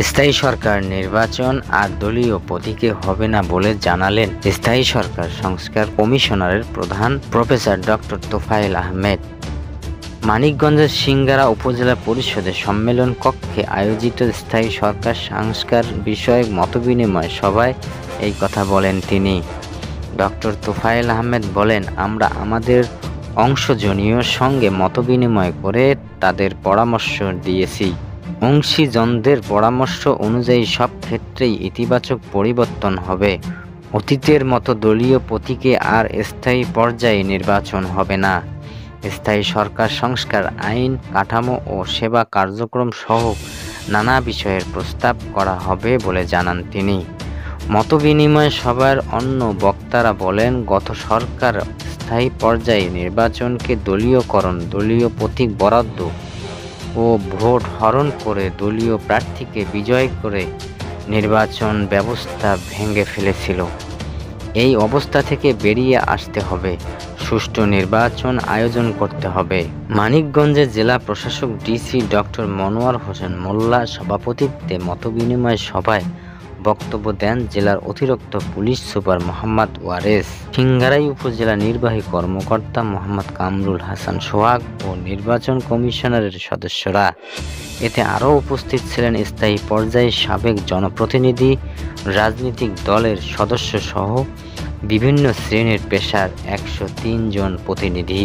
স্থায়ী সরকার নির্বাচন আর দলীয় প্রতীকে হবে না বলে জানালেন স্থায়ী সরকার সংস্কার কমিশনারের প্রধান প্রফেসর ডক্টর তোফায়েল আহমেদ। মানিকগঞ্জের সিংগারা উপজেলা পরিষদের সম্মেলন কক্ষে আয়োজিত স্থায়ী সরকার সংস্কার বিষয়ক মতবিনিময় সভায় এই কথা বলেন তিনি। ডক্টর তোফায়েল আহমেদ বলেন, আমরা আমাদের অংশজনীয় সঙ্গে মতবিনিময় করে তাদের পরামর্শ দিয়েছি। অংশীজনদের পরামর্শ অনুযায়ী সব ক্ষেত্রেই ইতিবাচক পরিবর্তন হবে। অতীতের মতো দলীয় প্রতীকে আর স্থায়ী পর্যায়ে নির্বাচন হবে না। স্থায়ী সরকার সংস্কার, আইন কাঠামো ও সেবা কার্যক্রম সহ নানা বিষয়ের প্রস্তাব করা হবে বলে জানান তিনি। মতবিনিময় সভার অন্য বক্তারা বলেন, গত সরকার স্থায়ী পর্যায়ে নির্বাচনকে দলীয়করণ, দলীয় প্রতীক বরাদ্দ ও ভোট হরণ করে দলীয় প্রার্থীকে বিজয় করে নির্বাচন ব্যবস্থা ভেঙে ফেলেছিল। এই অবস্থা থেকে বেরিয়ে আসতে হবে, সুষ্ঠু নির্বাচন আয়োজন করতে হবে। মানিকগঞ্জের জেলা প্রশাসক ডিসি ডক্টর মনোয়ার হোসেন মোল্লা সভাপতিত্বে মতবিনিময় সভায় বক্তব্য দেন জেলার অতিরিক্ত পুলিশ সুপার মোহাম্মদ ওয়ারেস, সিংগারাই উপজেলা নির্বাহী কর্মকর্তা মোহাম্মদ কামরুল হাসান সোহাগ ও নির্বাচন কমিশনারের সদস্যরা। এতে আরও উপস্থিত ছিলেন স্থায়ী পর্যায়ে সাবেক জনপ্রতিনিধি, রাজনৈতিক দলের সদস্য সহ বিভিন্ন শ্রেণীর পেশার 103 জন প্রতিনিধি।